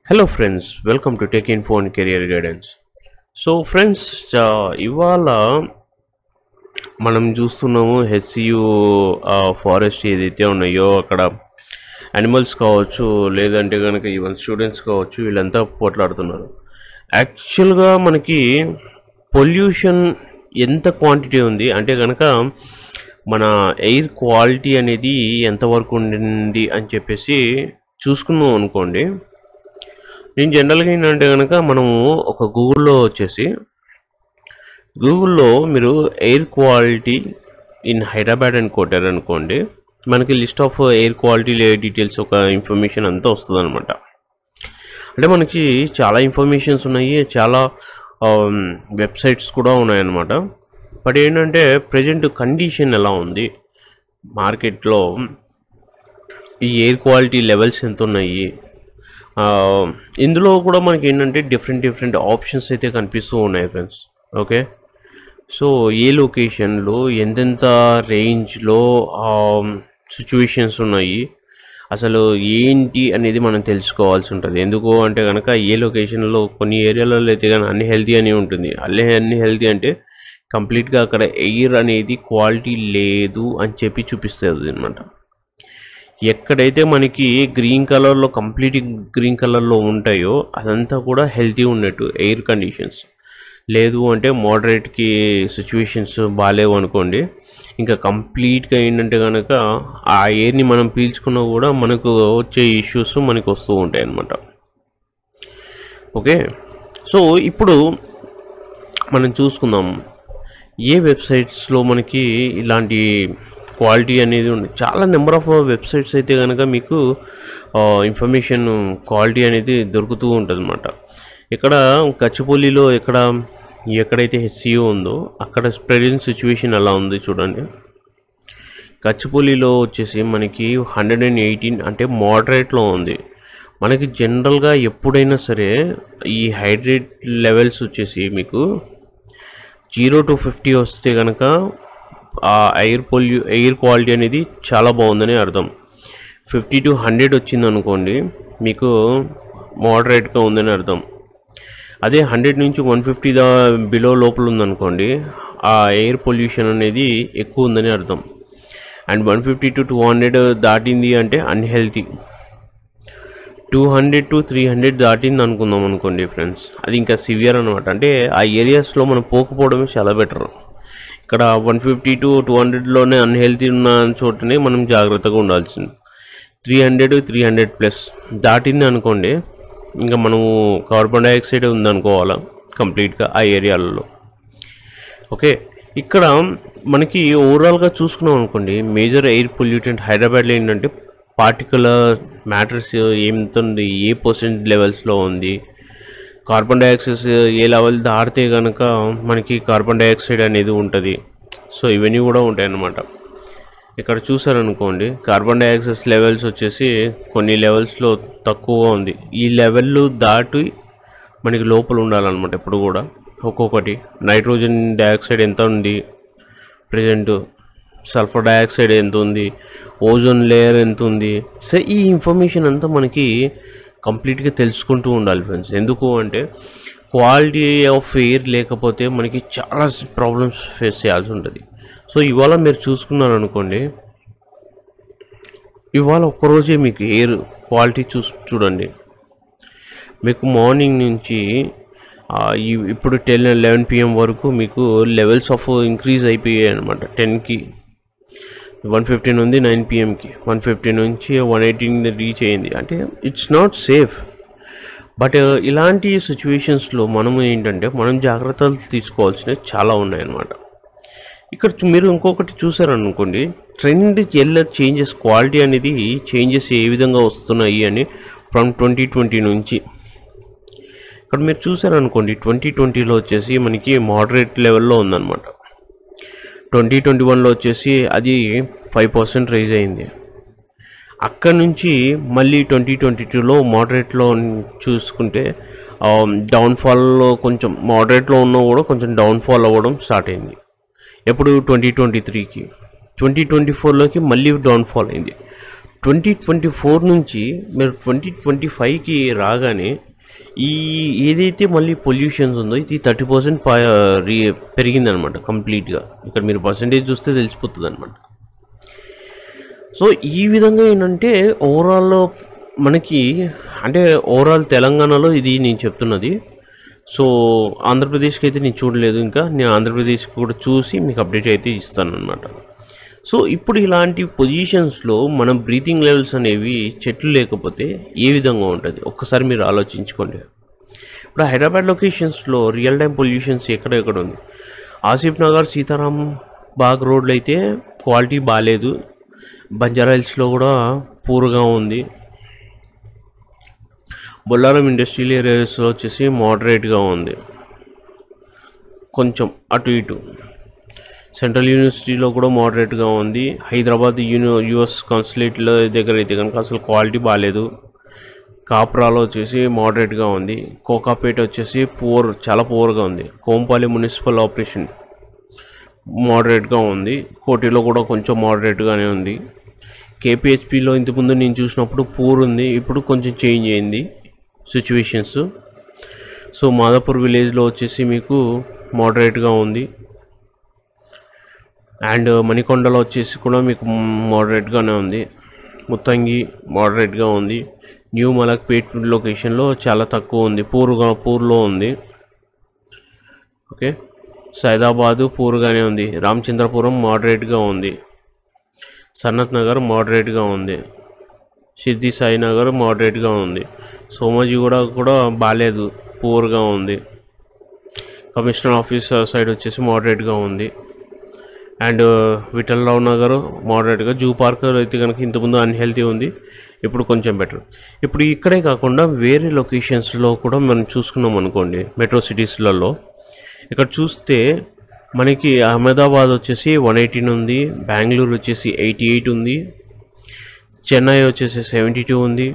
Hello friends, welcome to Tech Info and Career Guidance. So friends, ఇవాళ మనం చూస్తున్నాము HCU forest ఏదైతే ఉన్నాయో అక్కడ యానిమల్స్ కావచ్చు లేదంటే కనుక ఈవెన్ స్టూడెంట్స్ కావచ్చు వీళ్ళంతా పోట్లాడుతున్నారు. యాక్చువల్గా మనకి పొల్యూషన్ ఎంత క్వాంటిటీ ఉంది అంటే కనుక మన ఎయిర్ క్వాలిటీ అనేది ఎంతవరకు ఉండింది అని చెప్పేసి చూసుకున్నాం అనుకోండి. నేను జనరల్గా ఏంటంటే కనుక మనము ఒక గూగుల్లో మీరు ఎయిర్ క్వాలిటీ ఇన్ హైదరాబాద్ అని కొట్టారనుకోండి, మనకి list of air quality details ఒక ఇన్ఫర్మేషన్ అంతా వస్తుంది అనమాట. అంటే మనకి చాలా ఇన్ఫర్మేషన్స్ ఉన్నాయి, చాలా వెబ్సైట్స్ కూడా ఉన్నాయన్నమాట. బట్ ఏంటంటే ప్రజెంట్ కండిషన్ ఎలా ఉంది మార్కెట్లో, ఈ ఎయిర్ క్వాలిటీ లెవెల్స్ ఎంత ఉన్నాయి, ఇందులో కూడా మనకి ఏంటంటే డిఫరెంట్ ఆప్షన్స్ అయితే కనిపిస్తూ ఉన్నాయి ఫ్రెండ్స్. ఓకే, సో ఏ లొకేషన్లో ఎంతెంత రేంజ్లో సిచ్యువేషన్స్ ఉన్నాయి అసలు ఏంటి అనేది మనం తెలుసుకోవాల్సి ఉంటుంది. ఎందుకు అంటే కనుక ఏ లొకేషన్లో కొన్ని ఏరియాలలో అయితే కానీ అన్ని హెల్తీ అని ఉంటుంది. అన్ని హెల్తీ అంటే కంప్లీట్గా అక్కడ ఎయిర్ అనేది క్వాలిటీ లేదు అని చెప్పి చూపిస్తుంది అనమాట. ఎక్కడైతే మనకి గ్రీన్ కలర్లో కంప్లీట్ గ్రీన్ కలర్లో ఉంటాయో అదంతా కూడా హెల్తీ ఉన్నట్టు ఎయిర్ కండిషన్స్. లేదు అంటే మోడరేట్కి సిచ్యువేషన్స్ బాగాలేవు అనుకోండి, ఇంకా కంప్లీట్గా ఏంటంటే కనుక ఆ ఎయిర్ని మనం పీల్చుకున్నా కూడా మనకు వచ్చే ఇష్యూస్ మనకు వస్తూ ఉంటాయి అన్నమాట. ఓకే, సో ఇప్పుడు మనం చూసుకుందాం ఏ వెబ్సైట్స్లో మనకి ఇలాంటి క్వాలిటీ అనేది ఉంది. చాలా నెంబర్ ఆఫ్ వెబ్సైట్స్ అయితే కనుక మీకు ఇన్ఫర్మేషన్ క్వాలిటీ అనేది దొరుకుతూ ఉంటుంది అన్నమాట. ఇక్కడ కచ్చిపల్లిలో ఎక్కడైతే హెచ్సియు ఉందో అక్కడ ప్రెజెంట్ సిచ్యువేషన్ ఎలా ఉంది చూడండి. కచ్చిపల్లిలో వచ్చేసి మనకి 118 అంటే మోడరేట్లో ఉంది. మనకి జనరల్గా ఎప్పుడైనా సరే ఈ హైడ్రేట్ లెవెల్స్ వచ్చేసి మీకు 0 to 50 వస్తే కనుక ఆ ఎయిర్ క్వాలిటీ అనేది చాలా బాగుందని అర్థం. 50 to 100 వచ్చింది అనుకోండి మీకు మోడరేట్గా ఉందని అర్థం. అదే 100 నుంచి 150 బిలో లోపల ఉందనుకోండి ఆ ఎయిర్ పొల్యూషన్ అనేది ఎక్కువ ఉందని అర్థం. అండ్ 150 to 200 దాటింది అంటే అన్హెల్తీ. 200 to 300 దాటింది అనుకుందాం అనుకోండి ఫ్రెండ్స్, అది ఇంకా సివియర్ అనమాట. అంటే ఆ ఏరియాస్లో మనం పోకపోవడమే చాలా బెటర్. ఇక్కడ 150 to 200లోనే అన్హెల్తీ ఉన్న చోటనే మనం జాగ్రత్తగా ఉండాల్సింది. 300+ దాటింది అనుకోండి ఇంకా మనము కార్బన్ డైఆక్సైడ్ ఉందనుకోవాలా కంప్లీట్గా ఆ ఏరియాలలో. ఓకే, ఇక్కడ మనకి ఓవరాల్గా చూసుకున్నాం అనుకోండి మేజర్ ఎయిర్ పొల్యూటెంట్ హైదరాబాద్లో ఏంటంటే పార్టికులర్ మ్యాటర్స్ ఎంత ఉంది, ఏ % లెవెల్స్లో ఉంది, కార్బన్ డైఆక్సైడ్ ఏ లెవెల్ దాటితే కనుక మనకి కార్బన్ డైఆక్సైడ్ అనేది ఉంటుంది. సో ఇవన్నీ కూడా ఉంటాయి అన్నమాట. ఇక్కడ చూసారనుకోండి కార్బన్ డైఆక్సైడ్ లెవెల్స్ వచ్చేసి కొన్ని లెవెల్స్లో తక్కువగా ఉంది. ఈ లెవెల్ దాటి మనకి లోపల ఉండాలన్నమాట ఎప్పుడు కూడా. ఒక్కొక్కటి నైట్రోజన్ డైఆక్సైడ్ ఎంత ఉంది ప్రజెంట్, సల్ఫర్ డైఆక్సైడ్ ఎంత ఉంది, ఓజోన్ లేయర్ ఎంత ఉంది. సో ఈ ఇన్ఫర్మేషన్ అంతా మనకి కంప్లీట్గా తెలుసుకుంటూ ఉండాలి ఫ్రెండ్స్. ఎందుకు అంటే క్వాలిటీ ఆఫ్ ఎయిర్ లేకపోతే మనకి చాలా ప్రాబ్లమ్స్ ఫేస్ చేయాల్సి ఉంటుంది. సో ఇవాళ మీరు చూసుకున్నారనుకోండి, ఇవాళ ఒక్కరోజే మీకు ఎయిర్ క్వాలిటీ చూడండి. మీకు మార్నింగ్ నుంచి ఇప్పుడు 10-11 PM వరకు మీకు లెవెల్స్ ఆఫ్ ఇంక్రీజ్ అయిపోయాయి అనమాట. 10కి 115 ఉంది, 9 PMకి 150 నుంచి 118 రీచ్ అయ్యింది. అంటే ఇట్స్ నాట్ సేఫ్. బట్ ఇలాంటి సిచ్యువేషన్స్లో మనము ఏంటంటే మనం జాగ్రత్తలు తీసుకోవాల్సినవి చాలా ఉన్నాయన్నమాట. ఇక్కడ మీరు ఇంకొకటి చూసారనుకోండి, ట్రెండ్ చేంజెస్ క్వాలిటీ అనేది చేంజెస్ ఏ విధంగా వస్తున్నాయి అని ఫ్రమ్ 2020 నుంచి. ఇక్కడ మీరు చూసారనుకోండి 2020లో వచ్చేసి మనకి మోడరేట్ లెవెల్లో ఉందన్నమాట. 2021లో వచ్చేసి అది 5% రైజ్ అయింది. అక్కడ నుంచి మళ్ళీ 2022లో మోడరేట్లో చూసుకుంటే డౌన్ఫాల్లో కొంచెం మోడరేట్లో ఉన్నా కూడా కొంచెం డౌన్ఫాల్ అవ్వడం స్టార్ట్ అయింది. ఎప్పుడు 2023కి 2024లోకి మళ్ళీ డౌన్ఫాల్ అయింది. 2024 నుంచి మీరు 2025కి రాగానే ఈ ఏదైతే మళ్ళీ పొల్యూషన్స్ ఉందో ఇది 30% పెరిగిందనమాట కంప్లీట్గా. ఇక్కడ మీరు పర్సంటేజ్ చూస్తే తెలిసిపోతుంది అనమాట. సో ఈ విధంగా ఏంటంటే ఓవరాల్ మనకి అంటే ఓవరాల్ తెలంగాణలో ఇది నేను చెప్తున్నది. సో ఆంధ్రప్రదేశ్కి అయితే నేను చూడలేదు, ఇంకా నేను ఆంధ్రప్రదేశ్కి కూడా చూసి మీకు అప్డేట్ అయితే ఇస్తాను అనమాట. సో ఇప్పుడు ఇలాంటి పొజిషన్స్లో మనం బ్రీతింగ్ లెవెల్స్ అనేవి చెట్లు లేకపోతే ఏ విధంగా ఉంటుంది ఒక్కసారి మీరు ఆలోచించుకోండి. ఇప్పుడు హైదరాబాద్ లొకేషన్స్లో రియల్ టైం పొల్యూషన్స్ ఎక్కడ ఉంది. ఆసిఫ్ నగర్, సీతారాం బాగ్ రోడ్లు అయితే క్వాలిటీ బాగాలేదు. బంజారా హిల్స్లో కూడా పూర్గా ఉంది. బొల్లారం ఇండస్ట్రియల్ ఏరియాస్లో వచ్చేసి మోడరేట్గా ఉంది, కొంచెం అటు ఇటు. సెంట్రల్ యూనివర్సిటీలో కూడా మోడరేట్గా ఉంది. హైదరాబాద్ యుఎస్ కాన్సులేట్ల దగ్గర అయితే కనుక అసలు క్వాలిటీ బాగాలేదు. కాప్రాలో వచ్చేసి మోడరేట్గా ఉంది. కోకాపేట వచ్చేసి చాలా పూర్గా ఉంది. కోంపల్లి మున్సిపల్ ఆపరేషన్ మోడరేట్గా ఉంది. కోటిలో కూడా కొంచెం మోడరేట్గానే ఉంది. కేపీహెచ్పిలో ఇంతకుముందు నేను చూసినప్పుడు పూర్ ఉంది, ఇప్పుడు కొంచెం చేంజ్ అయింది సిచ్యువేషన్స్. సో మాదాపూర్ విలేజ్లో వచ్చేసి మీకు మోడరేట్గా ఉంది. అండ్ మణికొండలో వచ్చేసి కూడా మీకు మోడరేట్గానే ఉంది. ముత్తంగి మోడరేట్గా ఉంది. న్యూ మలక్పేట్ లొకేషన్లో చాలా తక్కువ ఉంది, పూర్లో ఉంది. ఓకే, సైదాబాదు పూర్గానే ఉంది. రామచంద్రపురం మోడరేట్గా ఉంది. సనత్ నగర్ మోడరేట్గా ఉంది. సిద్ధి సాయి నగర్ మోడరేట్గా ఉంది. సోమాజిగూడ కూడా బాగాలేదు, పూర్గా ఉంది. కమిషనర్ ఆఫీస్ సైడ్ వచ్చేసి మోడరేట్గా ఉంది. అండ్ విఠలరావు నగర్ మోడరేట్గా. జూ పార్క్ అయితే కనుక ఇంతకుముందు అన్హెల్తీ ఉంది, ఇప్పుడు కొంచెం బెటర్. ఇప్పుడు ఇక్కడే కాకుండా వేరే లొకేషన్స్లో కూడా మనం చూసుకున్నాం అనుకోండి, మెట్రో సిటీస్లలో ఇక్కడ చూస్తే మనకి అహ్మదాబాద్ వచ్చేసి 118 ఉంది. బెంగళూరు వచ్చేసి 88 ఉంది. చెన్నై వచ్చేసి 72 ఉంది.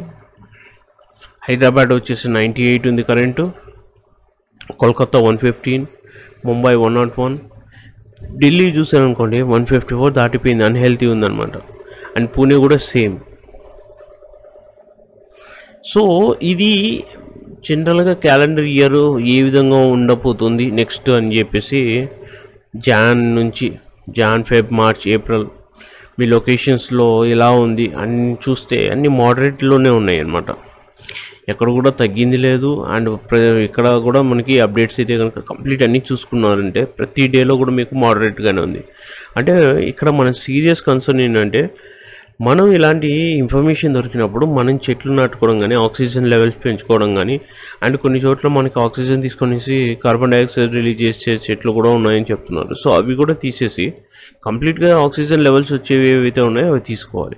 హైదరాబాద్ వచ్చేసి 98 ఉంది కరెంటు. కోల్కతా 115, ముంబై 101. ఢిల్లీ చూసారనుకోండి 154 దాటిపోయింది, అన్హెల్తీ ఉందన్నమాట. అండ్ పూణే కూడా సేమ్. సో ఇది జనరల్గా క్యాలెండర్ ఇయర్ ఏ విధంగా ఉండబోతుంది నెక్స్ట్ అని చెప్పేసి జాన్, ఫెబ్, మార్చ్, ఏప్రిల్ మీ లొకేషన్స్లో ఎలా ఉంది అని చూస్తే అన్ని మోడరేట్లోనే ఉన్నాయి అన్నమాట. ఎక్కడ కూడా తగ్గింది లేదు. అండ్ ఇక్కడ కూడా మనకి అప్డేట్స్ అయితే కనుక కంప్లీట్ అన్నీ చూసుకున్నారంటే ప్రతి డేలో కూడా మీకు మోడరేట్గానే ఉంది. అంటే ఇక్కడ మన సీరియస్ కన్సర్న్ ఏంటంటే మనం ఇలాంటి ఇన్ఫర్మేషన్ దొరికినప్పుడు మనం చెట్లు నాటుకోవడం కానీ, ఆక్సిజన్ లెవెల్స్ పెంచుకోవడం కానీ, అండ్ కొన్ని చోట్ల మనకి ఆక్సిజన్ తీసుకొనేసి కార్బన్ డైఆక్సైడ్ రిలీజ్ చేసే చెట్లు కూడా ఉన్నాయని చెప్తున్నారు. సో అవి కూడా తీసేసి కంప్లీట్గా ఆక్సిజన్ లెవెల్స్ వచ్చేవి ఏవైతే ఉన్నాయో అవి తీసుకోవాలి.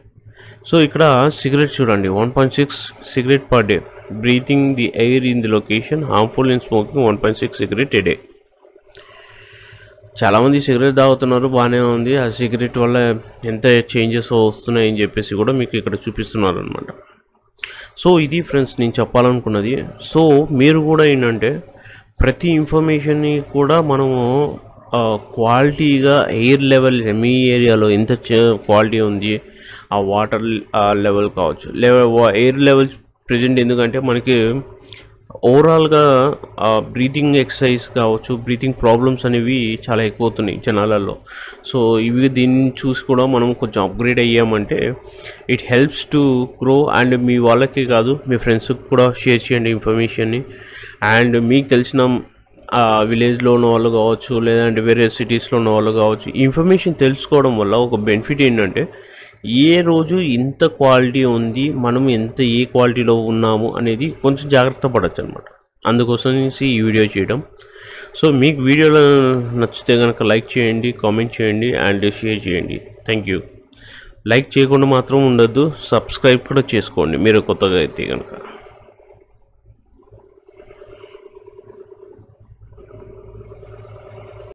సో ఇక్కడ సిగరెట్ చూడండి, 1.6 cigarette per day. Breathing the air in the location harmful in smoking 1.6 cigarette a day. చాలామంది సిగరెట్ తాగుతున్నారు, బాగానే ఉంది. ఆ సిగరెట్ వల్ల ఎంత చేంజెస్ వస్తున్నాయని చెప్పేసి కూడా మీకు ఇక్కడ చూపిస్తున్నారు అనమాట. సో ఇది ఫ్రెండ్స్ నేను చెప్పాలనుకున్నది. సో మీరు కూడా ఏంటంటే ప్రతి ఇన్ఫర్మేషన్ని కూడా మనము క్వాలిటీగా ఎయిర్ లెవెల్ మీ ఏరియాలో ఎంత క్వాలిటీ ఉంది, ఆ వాటర్ లెవెల్ కావచ్చు, ఎయిర్ లెవెల్స్ ప్రజెంట్. ఎందుకంటే మనకి ఓవరాల్గా బ్రీతింగ్ ఎక్సర్సైజ్ కావచ్చు, బ్రీతింగ్ ప్రాబ్లమ్స్ అనేవి చాలా ఎక్కువ అవుతున్నాయి జనాలలో. సో ఇవి దీన్ని చూసి కూడా మనం కొంచెం అప్గ్రేడ్ అయ్యామంటే it helps to grow. And మీ వాళ్ళకి కాదు, మీ ఫ్రెండ్స్కి కూడా షేర్ చేయండి ఇన్ఫర్మేషన్ని. అండ్ మీకు తెలిసిన విలేజ్లో ఉన్న వాళ్ళు కావచ్చు, లేదంటే వేరే సిటీస్లో ఉన్న వాళ్ళు కావచ్చు, ఇన్ఫర్మేషన్ తెలుసుకోవడం వల్ల ఒక బెనిఫిట్ ఏంటంటే ఏ రోజు ఇంత క్వాలిటీ ఉంది, మనం ఏ క్వాలిటీలో ఉన్నాము అనేది కొంచెం జాగ్రత్త పడవచ్చు అనమాట. అందుకోసం ఈ వీడియో చేయడం. సో మీకు వీడియోలో నచ్చితే కనుక లైక్ చేయండి, కామెంట్ చేయండి అండ్ షేర్ చేయండి. Thank you. లైక్ చేయకుండా మాత్రం ఉండొద్దు, సబ్స్క్రైబ్ కూడా చేసుకోండి మీరు కొత్తగా అయితే కనుక.